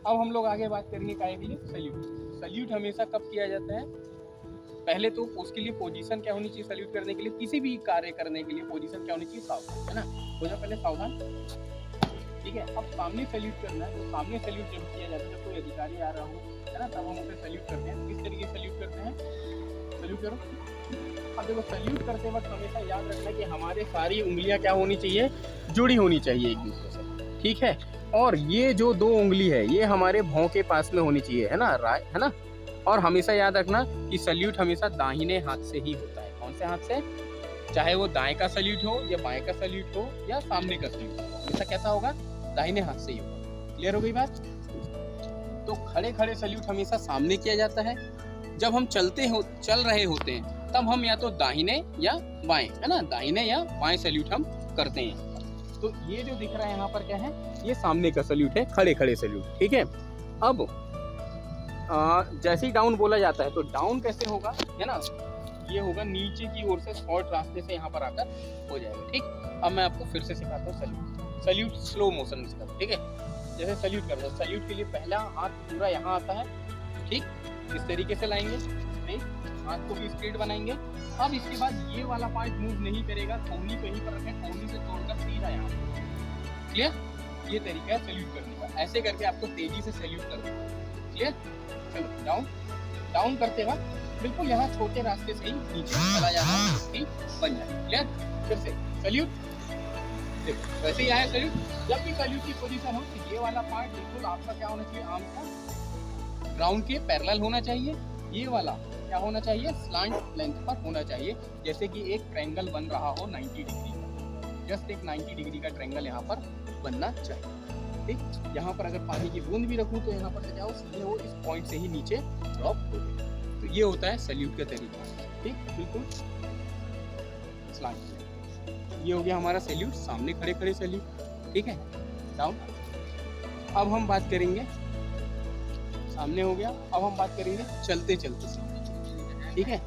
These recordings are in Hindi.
अब हम लोग आगे बात करेंगे काहे के लिए, सल्यूट। सल्यूट हमेशा कब किया जाता है, पहले तो उसके लिए पोजीशन क्या होनी चाहिए, सल्यूट करने के लिए, किसी भी कार्य करने के लिए पोजीशन क्या होनी चाहिए, सावधान, है ना। हो जाओ पहले सावधान, ठीक है। अब सामने सल्यूट करना है, तो सामने सल्यूट जब किया जाता है, जब कोई अधिकारी आ रहा हो, है ना, तब हम उसे सल्यूट करते हैं। किस तरीके से सल्यूट करते हैं, सल्यूट करो। अब देखो सल्यूट करते वक्त हमेशा याद रखना कि हमारे सारी उंगलियां क्या होनी चाहिए, जुड़ी होनी चाहिए एक दूसरे से, ठीक है। और ये जो 2 उंगली है ये हमारे भौं के पास में होनी चाहिए, है ना, है ना। और हमेशा याद रखना कि सल्यूट हमेशा दाहिने हाथ से ही होता है। कौन से हाथ से, चाहे वो दाएं का सल्यूट हो या बाएं का सल्यूट हो या सामने का सल्यूट हो, हमेशा कैसा होगा, दाहिने हाथ से ही होगा। क्लियर हो गई बात। तो खड़े खड़े सल्यूट हमेशा सामने किया जाता है। जब हम चल रहे होते हैं तब हम या तो दाहिने या बाएं, है ना, दाहिने या बाएं सल्यूट हम करते हैं। तो ये जो दिख रहा है यहाँ पर क्या है, ये सामने का सल्यूट है, खड़े खड़े सल्यूट, ठीक है। अब जैसे ही डाउन बोला जाता है तो डाउन कैसे होगा, है ना, ये होगा नीचे की ओर से शॉर्ट रास्ते से यहाँ पर आकर हो जाएगा, ठीक। अब मैं आपको फिर से सिखाता हूँ सल्यूट। सल्यूट स्लो मोशन में सिखाता हूँ, ठीक है। जैसे सल्यूट करते हैं, सल्यूट के लिए पहला हाथ पूरा यहाँ आता है, ठीक, इस तरीके से लाएंगे, नहीं, हाथ को भी स्ट्रेट बनाएंगे। अब इसके बाद ये वाला पार्ट मूव नहीं करेगा, कोहनी कहीं पर रखें, कोहनी से तोड़कर सीधा यहाँ। क्लियर, ये तरीका है सल्यूट करने का। ऐसे करके आपको तेजी से सल्यूट करना है। क्लियर, चलो डाउन। डाउन करते वक्त बिल्कुल यहाँ छोटे रास्ते से ही नीचे चला जाना, ठीक, बन जाए। क्लियर, फिर से सल्यूट, देखो वैसे ही आया सल्यूट। जब भी सल्यूट की पोजीशन हो तो ये वाला पार्ट बिल्कुल आपका क्या होना चाहिए, आर्म का ग्राउंड के पैरेलल होना चाहिए। ये वाला क्या होना चाहिए, स्लांट लेंथ पर होना चाहिए। जैसे कि एक ट्रायंगल बन रहा हो 90 डिग्री का, जस्ट एक 90 डिग्री का ट्रायंगल यहाँ पर बनना चाहिए, ठीक। यहाँ पर अगर पानी की बूंद भी रखूँ तो यहाँ पर क्या हो, सीधे वो इस पॉइंट से ही नीचे ड्रॉप हो जाए। तो ये होता है सल्यूट का तरीका, ठीक, बिल्कुल स्लांट। ये हो गया हमारा सल्यूट, सामने खड़े खड़े सल्यूट, ठीक है। डाउन। अब हम बात करेंगे, सामने हो गया, अब हम बात करेंगे चलते चलते सामने, ठीक है।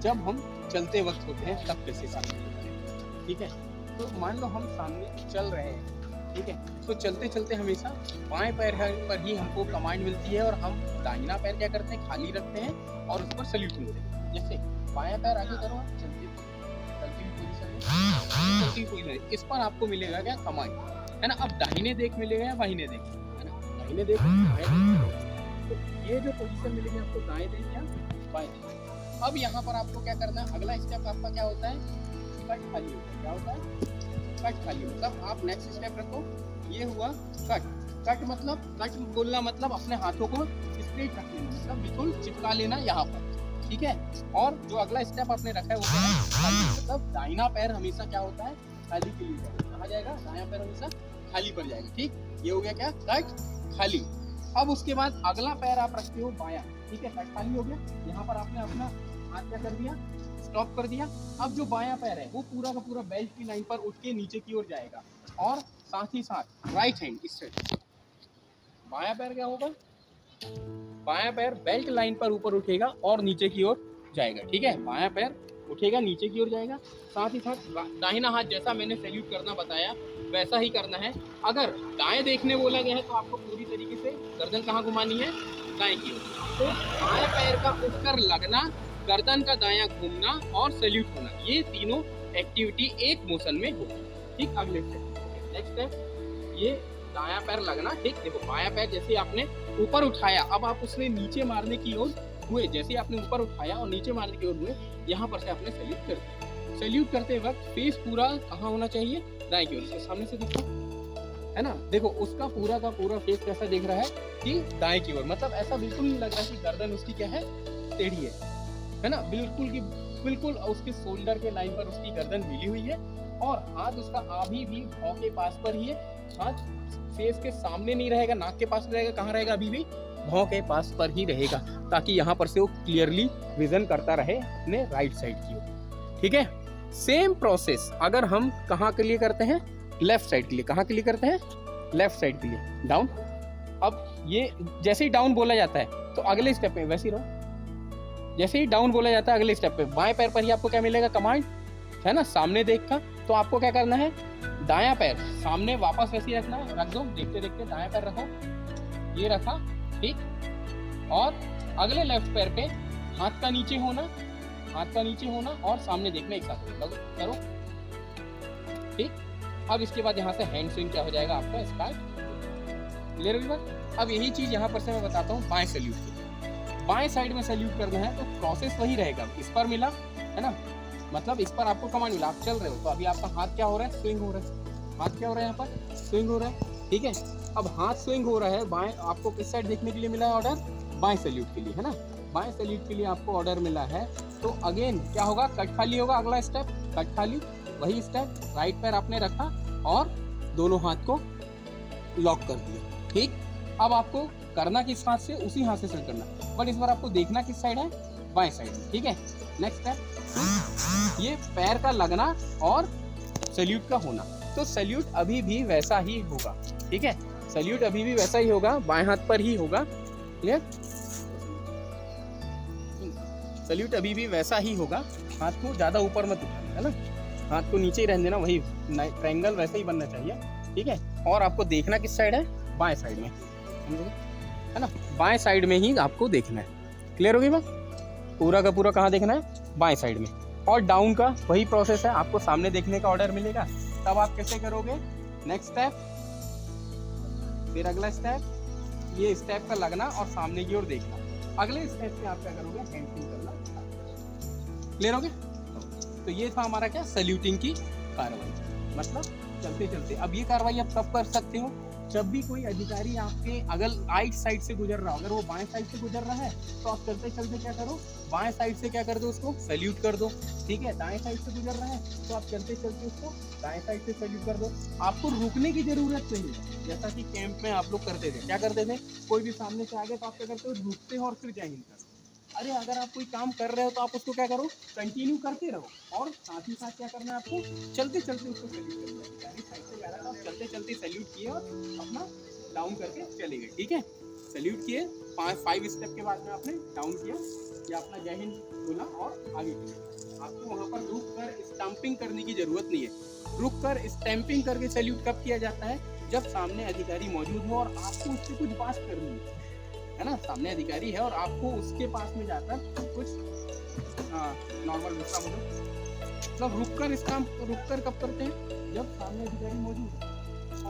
जब हम चलते वक्त होते हैं तब कैसे सामने होते हैं, ठीक है। तो मान लो हम सामने चल रहे हैं, ठीक है, तो चलते चलते हमेशा बाएं पैर पर ही हमको कमांड मिलती है और हम दाहिना पैर क्या करते हैं, खाली रखते हैं और उस पर सल्यूट मिलते हैं। जैसे बायां पैर आगे करो, चलती पोजीशन, इस पर आपको मिलेगा क्या, कमांड, है ना। अब दाहिने देख मिलेगा या बाहिने देख, है ना, दाहिने देख, तो ये जो पोजीशन मिलेगी आपको, दाएं देख या बाएं देख। अब यहाँ पर आपको क्या करना है, अगला स्टेप आपका क्या होता है, कट खाली होता है। क्या होता है, कट खाली, मतलब आप नेक्स्ट स्टेप रखो, ये हुआ कट। कट मतलब, कट बोलना मतलब अपने हाथों को स्ट्रेट रख लेना, मतलब बिल्कुल चिपका लेना यहाँ पर, ठीक है। और जो अगला स्टेप आपने रखा है वो क्या है, खाली, मतलब दाहिना पैर हमेशा क्या होता है, खाली के लिए जाएगा। कहाँ जाएगा, दायां पैर हमेशा खाली पर जाएगा, ठीक। ये हो गया क्या, कट खाली। अब उसके बाद अगला पैर आप रखते हो बायां, ठीक है, कट खाली हो गया। यहाँ पर आपने अपना हाथ क्या कर दिया, स्टॉप कर दिया। अब जो बायां पैर है वो पूरा का पूरा बेल्ट की लाइन पर उठ के नीचे की ओर जाएगा, और साथ ही साथ राइट हैंड इस साइड, बायां पैर क्या होगा, बायां पैर बेल्ट लाइन पर ऊपर उठेगा और नीचे की ओर जाएगा, ठीक है। बायां पैर उठेगा, नीचे की ओर जाएगा। साथ ही साथ दाहिना हाथ जैसा मैंने सैल्यूट करना बताया वैसा ही करना है। अगर दाएं देखने बोला गया है तो आपको पूरी तरीके से गर्दन कहाँ घुमानी है, दाएं की ओर। तो बाएं पैर का उठकर लगना, गर्दन का दायां घूमना और सैल्यूट होना, ये तीनों एक्टिविटी एक मोशन में होगी, ठीक। अगले स्टेप, नेक्स्ट स्टेप, ये दायां पैर लगना, ठीक। देखो बायां पैर जैसे आपने ऊपर उठाया, अब आप उसने नीचे मारने की ओर हुए, जैसे आपने ऊपर उठाया और नीचे मारने की ओर हुए, यहाँ पर से आपने सैल्यूट कर दिया। सैल्यूट करते वक्त फेस पूरा कहाँ होना चाहिए, दाएं की ओर, सामने से देखो, है ना। देखो उसका पूरा का पूरा फेस कैसा दिख रहा है कि दाएं की ओर, मतलब ऐसा बिल्कुल नहीं लग रहा कि गर्दन उसकी क्या है, टेढ़ी है ना, बिल्कुल की बिल्कुल उसके शोल्डर के लाइन पर उसकी गर्दन मिली हुई है, और हाथ उसका अभी भी भौं के पास पर ही है। हाथ फेस के सामने नहीं रहेगा, नाक के पास रहेगा, कहाँ रहेगा, अभी भी भौं के पास पर ही रहेगा, ताकि यहाँ पर से वो क्लियरली विजन करता रहे अपने राइट साइड की ओर, ठीक है। सेम प्रोसेस अगर हम कहाँ के लिए करते हैं, लेफ्ट साइड के लिए, कहाँ के लिए करते हैं, लेफ्ट साइड के लिए, डाउन। अब ये जैसे ही डाउन बोला जाता है तो अगले स्टेप में वैसे ही रहो, जैसे ही डाउन बोला जाता है अगले स्टेप पे बाएं पैर पर ही आपको क्या मिलेगा, कमांड, है ना, सामने देख का। तो आपको क्या करना है, दायां पैर सामने वापस वैसे ही रखना है, रख दो, देखते देखते दायां पैर रखो, ये रखा, ठीक। और अगले लेफ्ट पैर पे हाथ का नीचे होना और सामने देखना एक साथ करो, ठीक। अब इसके बाद यहाँ से हैंड स्विंग क्या हो जाएगा आपका स्टार्ट। क्लियर होगी बात। अब यही चीज यहाँ पर से मैं बताता हूँ बाएं सैल्यूट की। बाएं साइड में सैल्यूट करना है तो प्रोसेस वही रहेगा। इस पर मिला है ना, मतलब इस पर आपको कमांड मिला, आप चल रहे हो तो अभी आपका हाथ क्या हो रहा है, स्विंग हो रहा है। हाथ क्या हो रहा है यहाँ पर, स्विंग हो रहा है, ठीक है। अब हाथ स्विंग हो रहा है बाएं, आपको किस साइड देखने के लिए मिला है ऑर्डर, बाएं सैल्यूट के लिए, है ना। बाएं सैल्यूट के लिए आपको ऑर्डर मिला है तो अगेन क्या होगा, कट खाली होगा। अगला स्टेप कट खाली, वही स्टेप, राइट पैर आपने रखा और दोनों हाथ को लॉक कर दिया, ठीक। अब आपको करना किस हाथ से, उसी हाथ से सेट करना, बट इस बार आपको देखना किस साइड है, बाएं साइड में, ठीक है। नेक्स्ट स्टेप, ये पैर का लगना और सैल्यूट का होना। तो सैल्यूट अभी भी वैसा ही होगा, ठीक है। सैल्यूट अभी भी वैसा ही होगा, बाएं हाथ पर ही होगा। क्लियर, सैल्यूट अभी भी वैसा ही होगा। हाथ को ज्यादा ऊपर मत उठाना, है ना, हाथ को नीचे ही रहने देना, वही ट्रायंगल वैसे ही बनना चाहिए, ठीक है। और आपको देखना किस साइड है, बाएं साइड में, है ना, बाएं साइड में ही आपको देखना है। क्लियर होगी बात। पूरा का पूरा कहाँ देखना है, बाएं साइड में। और डाउन का वही प्रोसेस है, आपको सामने देखने का ऑर्डर मिलेगा, तब आप कैसे करोगे, नेक्स्ट स्टेप, फिर अगला स्टेप, ये स्टेप का लगना और सामने की ओर देखना। अगले स्टेप में आप क्या करोगे, हैंड स्विंग करना। क्लियर हो गया। तो ये था हमारा क्या, सैल्यूटिंग की कार्रवाई, मतलब चलते चलते। अब ये कार्रवाई आप कब कर सकते हो, जब भी कोई अधिकारी आपके अगर राइट साइड से गुजर रहा हो, अगर वो बाएं साइड से गुजर रहा है तो आप चलते चलते क्या करो, बाएं साइड से क्या कर दो, उसको सैल्यूट कर दो, ठीक है। दाएं साइड से गुजर रहा है तो आप चलते चलते उसको दाएं साइड से सैल्यूट कर दो। आपको रुकने की जरूरत नहीं है, जैसा कि कैंप में आप लोग करते थे। क्या करते थे, कोई भी सामने से आ गए तो आप क्या करते हो, रुकते हो और फिर जय हिंद करो। अरे अगर आप कोई काम कर रहे हो तो आप उसको क्या करो, कंटिन्यू करते रहो और साथ ही साथ क्या करना है आपको, चलते चलते उसको सैल्यूट करना है। यानी साइड से जा रहा है, आप चलते चलते सैल्यूट किए और अपना डाउन करके चले गए, ठीक है। सैल्यूट किए, 5 स्टेप के बाद में आपने डाउन किया या अपना जय हिंद बोला और आगे चले। आपको वहाँ पर रुक कर स्टंपिंग करने की जरूरत नहीं है। रुक कर स्टैंपिंग करके सैल्यूट कब किया जाता है, जब सामने अधिकारी मौजूद हो और आपको उससे कुछ बात करनी है ना। सामने अधिकारी है और आपको उसके पास में जाकर कुछ नॉर्मल दूसरा मतलब रुक कर कब करते हैं, जब सामने अधिकारी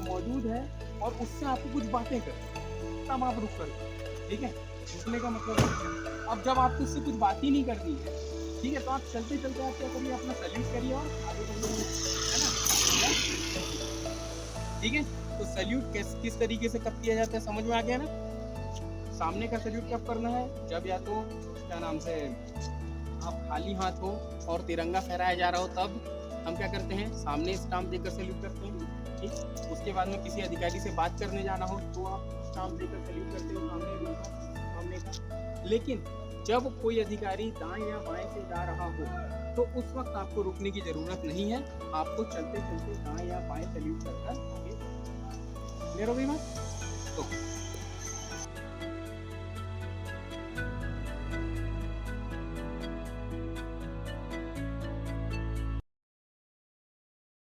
मौजूद है और उससे आपको कुछ बातें करनी, तब आप रुक कर, ठीक है। रुकने का मतलब है अब जब आपको उससे कुछ बात ही नहीं करनी है, ठीक है, तो आप चलते चलते आप क्या करिए, अपना सैल्यूट करिए और आगे बढ़िए, है ना, ठीक है। तो सैल्यूट किस तरीके से कब किया जाता है, समझ में आ गया ना। सामने का सैल्यूट कब करना है, जब या तो क्या नाम से आप खाली हाथ हो और तिरंगा फहराया जा रहा हो, तब हम क्या करते हैं, सामने स्टाम्प देकर सैल्यूट करते हैं, ठीक। उसके बाद में किसी अधिकारी से बात करने जाना हो तो आप स्टाम्प देकर सैल्यूट करते हो सामने का। लेकिन जब कोई अधिकारी दाएं या बाएं से जा रहा हो तो उस वक्त आपको रुकने की जरूरत नहीं है, आपको चलते चलते दाएं या बाएं सैल्यूट करकर आगे। क्लियर हो गई बात। तो